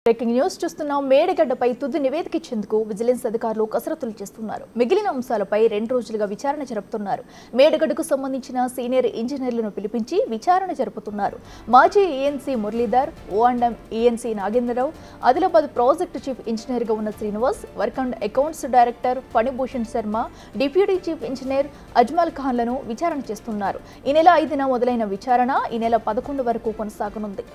Breaking news చూస్తున్నాం. మేడిగడ్డపై తుది నివేదిక ఇచ్చేందుకు విజిలెన్స్ అధికారులు కసరత్తులు చేస్తున్నారు. మిగిలిన అంశాలపై 2 రోజులుగా విచారణ జరుపుతున్నారు. మేడిగడ్డకు సంబంధించిన సీనియర్ ఇంజనీర్లను పిలిపించి విచారణ జరుపుతున్నారు. మాజీ ఈఎన్సీ మురళీధర్, ఓ&ఎం ENC Nagendrarao, Adilabad project chief ఇంజనీర్గా ఉన్న Srinivas, work and accounts director Phanibhushan Sharma, deputy chief engineer Ajmal ఖాన్లను విచారణ చేస్తున్నారు. ఈ నెల 5న మొదలైన విచారణ ఈ నెల 11 వరకు కొనసాగనుంది.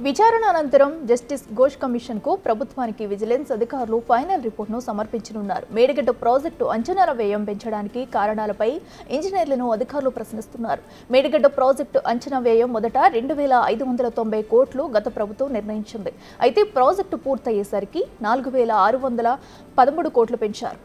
విచారణ అనంతరం జస్టిస్ ఘోష్ కమిషన్ కు ప్రభుత్వానికి విజిలెన్స్ అధికారులు ఫైనల్ రిపోర్టును సమర్పించనున్నారు. మేడిగడ్డ ప్రాజెక్టు అంచనాల వ్యయం పెంచడానికి కారణాలపై ఇంజనీర్లను అధికారులు ప్రశ్నిస్తున్నారు. మేడిగడ్డ ప్రాజెక్టు అంచనా వ్యయం మొదట 2,590 కోట్లు గత ప్రభుత్వం నిర్ణయించింది. అయితే ప్రాజెక్టు పూర్తయ్యేసరికి 4,613 కోట్లు పెంచారు.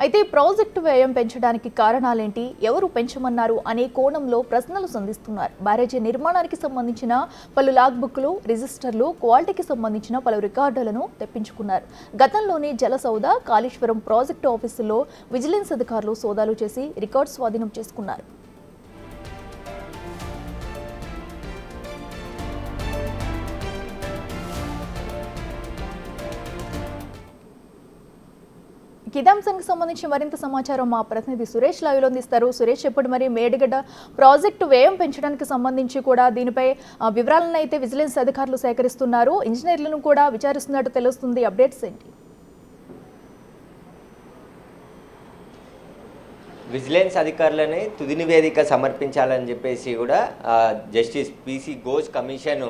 అయితే ప్రాజెక్టు వ్యయం పెంచడానికి కారణాలేంటి, ఎవరు పెంచమన్నారు అనే కోణంలో ప్రశ్నలు సంధిస్తున్నారు. బ్యారేజీ నిర్మాణానికి సంబంధించిన పలు లాగ్ బుక్లు, రిజిస్టర్లు, క్వాలిటీకి సంబంధించిన పలు రికార్డులను తెప్పించుకున్నారు. గతంలోనే జలసౌద, కాళేశ్వరం ప్రాజెక్టు ఆఫీసుల్లో విజిలెన్స్ అధికారులు సోదాలు చేసి రికార్డు స్వాధీనం చేసుకున్నారు. ఇదాంశానికి సంబంధించి మరింత సమాచారం మా ప్రతినిధి సురేష్ లైవ్లో అందిస్తారు. సురేష్, ఎప్పుడు మరి మేడిగడ్డ ప్రాజెక్టు వ్యయం పెంచడానికి సంబంధించి కూడా దీనిపై వివరాలను అయితే విజిలెన్స్ అధికారులు సేకరిస్తున్నారు. ఇంజనీర్లను కూడా విచారిస్తున్నట్టు తెలుస్తుంది. అప్డేట్స్ ఏంటి? విజిలెన్స్ అధికారులని తుది నివేదిక సమర్పించాలని చెప్పేసి కూడా జస్టిస్ పిసి ఘోష్ కమిషన్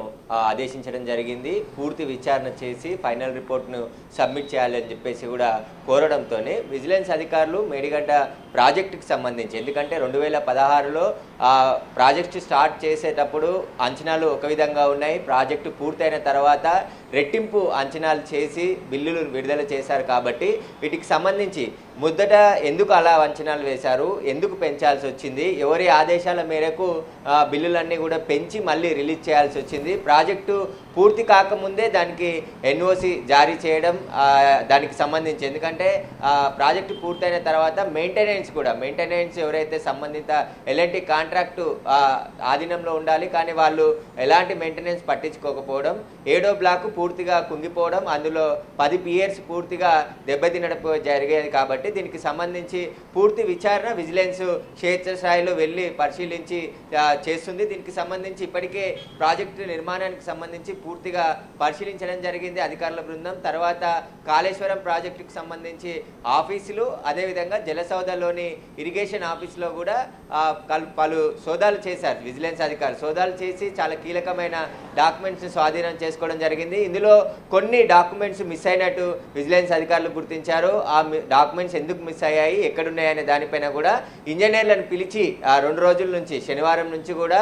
ఆదేశించడం జరిగింది. పూర్తి విచారణ చేసి ఫైనల్ రిపోర్ట్ను సబ్మిట్ చేయాలని చెప్పేసి కూడా కోరడంతో విజిలెన్స్ అధికారులు మేడిగడ్డ ప్రాజెక్టుకి సంబంధించి, ఎందుకంటే 2016లో ప్రాజెక్టు స్టార్ట్ చేసేటప్పుడు అంచనాలు ఒక విధంగా ఉన్నాయి. ప్రాజెక్టు పూర్తయిన తర్వాత రెట్టింపు అంచనాలు చేసి బిల్లులు విడుదల చేశారు. కాబట్టి వీటికి సంబంధించి మొదట ఎందుకు అలా అంచనాలు వేశారు, ఎందుకు పెంచాల్సి వచ్చింది, ఎవరి ఆదేశాల మేరకు బిల్లులన్నీ కూడా పెంచి మళ్ళీ రిలీజ్ చేయాల్సి వచ్చింది, ప్రాజెక్టు పూర్తి కాకముందే దానికి ఎన్ఓసి జారీ చేయడం, దానికి సంబంధించి ఎందుకంటే ప్రాజెక్టు పూర్తయిన తర్వాత మెయింటెనెన్స్ ఎవరైతే సంబంధిత ఎల్ఎన్టీ కాంట్రాక్టు ఆధీనంలో ఉండాలి, కానీ వాళ్ళు ఎలాంటి మెయింటెనెన్స్ పట్టించుకోకపోవడం, 7వ బ్లాక్ పూర్తిగా కుంగిపోవడం, అందులో 10 పియర్స్ పూర్తిగా దెబ్బతినడం జరిగేది. కాబట్టి దీనికి సంబంధించి పూర్తి విచారణ విజిలెన్స్ క్షేత్రస్థాయిలో వెళ్ళి పరిశీలించి చేస్తుంది. దీనికి సంబంధించి ఇప్పటికే ప్రాజెక్టు నిర్మాణానికి సంబంధించి పూర్తిగా పరిశీలించడం జరిగింది అధికారుల బృందం. తర్వాత కాళేశ్వరం ప్రాజెక్టుకు సంబంధించి ఆఫీసులు, అదేవిధంగా జలసౌదలోని ఇరిగేషన్ ఆఫీసులో కూడా పలు సోదాలు చేశారు విజిలెన్స్ అధికారులు. సోదాలు చేసి చాలా కీలకమైన డాక్యుమెంట్స్ని స్వాధీనం చేసుకోవడం జరిగింది. ఇందులో కొన్ని డాక్యుమెంట్స్ మిస్ అయినట్టు విజిలెన్స్ అధికారులు గుర్తించారు. ఆ డాక్యుమెంట్స్ ఎందుకు మిస్ అయ్యాయి, ఎక్కడున్నాయనే దానిపైన కూడా ఇంజనీర్లను పిలిచి 2 రోజుల నుంచి, శనివారం నుంచి కూడా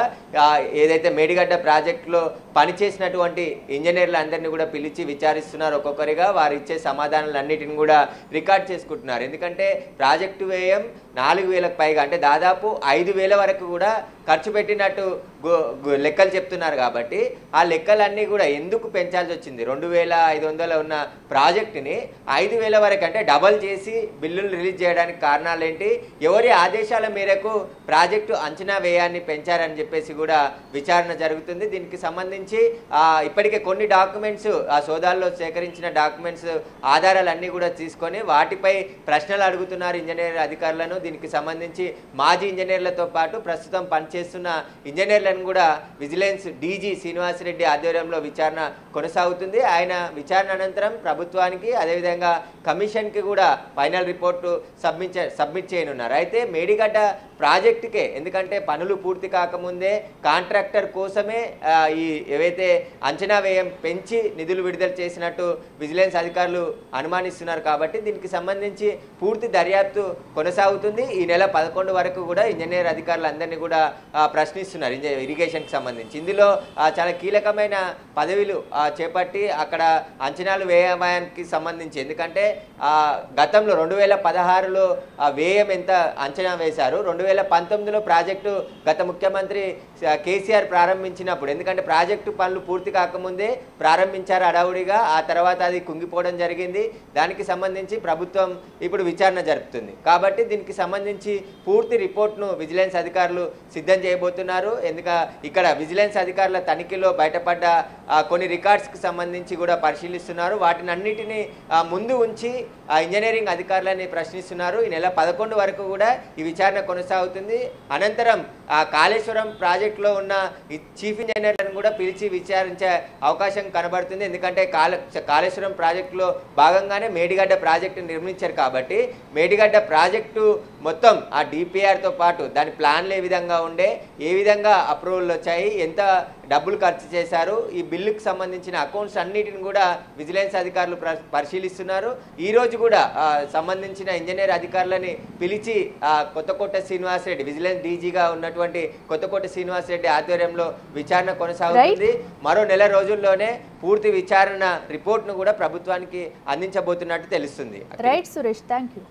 ఏదైతే మేడిగడ్డ ప్రాజెక్టులో పనిచేసినటువంటి ఇంజనీర్లందరినీ కూడా పిలిచి విచారిస్తున్నారు. ఒక్కొక్కరిగా వారు ఇచ్చే సమాధానాలన్నిటిని కూడా రికార్డ్ చేసుకుంటున్నారు. ఎందుకంటే ప్రాజెక్టు వ్యయం 4,000కు పైగా, అంటే దాదాపు 5,000 వరకు కూడా ఖర్చు పెట్టినట్టు లెక్కలు చెప్తున్నారు. కాబట్టి ఆ లెక్కలన్నీ కూడా ఎందుకు పెంచాల్సి వచ్చింది, 2,500 ఉన్న ప్రాజెక్టుని 5,000 వరకు, అంటే డబల్ చేసి బిల్లులు రిలీజ్ చేయడానికి కారణాలు ఏంటి, ఎవరి ఆదేశాల మేరకు ప్రాజెక్టు అంచనా వ్యయాన్ని పెంచారని చెప్పేసి కూడా విచారణ జరుగుతుంది. దీనికి సంబంధించి ఇప్పటికే కొన్ని డాక్యుమెంట్స్, ఆ సోదాల్లో సేకరించిన డాక్యుమెంట్స్ ఆధారాలన్నీ కూడా తీసుకొని వాటిపై ప్రశ్నలు అడుగుతున్నారు ఇంజనీర్ అధికారులను. దీనికి సంబంధించి మాజీ ఇంజనీర్లతో పాటు ప్రస్తుతం పనిచేస్తున్న ఇంజనీర్లను కూడా విజిలెన్స్ డీజీ శ్రీనివాసరెడ్డి ఆధ్వర్యంలో విచారణ కొనసాగుతుంది. ఆయన విచారణ అనంతరం ప్రభుత్వానికి, అదేవిధంగా కమిషన్కి కూడా ఫైనల్ రిపోర్టు సబ్మిట్ చేయనున్నారు. అయితే మేడిగడ్డ ప్రాజెక్టుకే, ఎందుకంటే పనులు పూర్తి కాకముందే కాంట్రాక్టర్ కోసమే ఈ ఏవైతే అంచనా వ్యయం పెంచి నిధులు విడుదల చేసినట్టు విజిలెన్స్ అధికారులు అనుమానిస్తున్నారు. కాబట్టి దీనికి సంబంధించి పూర్తి దర్యాప్తు కొనసాగుతుంది. ఈ నెల 11 వరకు కూడా ఇంజనీర్ అధికారులందరినీ కూడా ప్రశ్నిస్తున్నారు ఇరిగేషన్కి సంబంధించి. ఇందులో చాలా కీలకమైన పదవులు చేపట్టి అక్కడ అంచనాలు వ్యయానికి సంబంధించి, ఎందుకంటే గతంలో 2016లో వ్యయం ఎంత అంచనా వేశారు, 2019లో ప్రాజెక్టు గత ముఖ్యమంత్రి కేసీఆర్ ప్రారంభించినప్పుడు, ఎందుకంటే ప్రాజెక్టు పనులు పూర్తి కాకముందే ప్రారంభించారు హడావుడిగా, ఆ తర్వాత అది కుంగిపోవడం జరిగింది. దానికి సంబంధించి ప్రభుత్వం ఇప్పుడు విచారణ జరుపుతుంది. కాబట్టి దీనికి సంబంధించి పూర్తి రిపోర్ట్ను విజిలెన్స్ అధికారులు సిద్ధం చేయబోతున్నారు. ఇక్కడ విజిలెన్స్ అధికారుల తనిఖీలో బయటపడ్డ కొన్ని రికార్డ్స్కి సంబంధించి కూడా పరిశీలిస్తున్నారు. వాటిని అన్నిటినీ ముందు ఉంచి ఇంజనీరింగ్ అధికారులని ప్రశ్నిస్తున్నారు. ఈ నెల 11 వరకు కూడా ఈ విచారణ కొనసాగుతుంది. అనంతరం కాళేశ్వరం ప్రాజెక్టులో ఉన్న చీఫ్ ఇంజనీర్లను కూడా పిలిచి విచారించే అవకాశం కనబడుతుంది. ఎందుకంటే కాళేశ్వరం ప్రాజెక్టులో భాగంగానే మేడిగడ్డ ప్రాజెక్టు నిర్మించారు కాబట్టి మేడిగడ్డ ప్రాజెక్టు మొత్తం ఆ డిపిఆర్తో పాటు దాని ప్లాన్లు ఏ విధంగా ఉండే, ఏ విధంగా అప్రూవల్ వచ్చాయి, ఎంత డబ్బులు ఖర్చు చేశారు, ఈ బిల్లుకు సంబంధించిన అకౌంట్స్ అన్నిటిని కూడా విజిలెన్స్ అధికారులు పరిశీలిస్తున్నారు. ఈరోజు కూడా సంబంధించిన ఇంజనీర్ అధికారులని పిలిచి కొత్తకోట శ్రీనివాస్ రెడ్డి, విజిలెన్స్ డీజీగా ఉన్నటువంటి కొత్తకోట శ్రీనివాస్ రెడ్డి ఆధ్వర్యంలో విచారణ కొనసాగుతుంది. మరో నెల రోజుల్లోనే పూర్తి విచారణ రిపోర్ట్ను కూడా ప్రభుత్వానికి అందించబోతున్నట్టు తెలుస్తుంది. Right Suresh, thank you.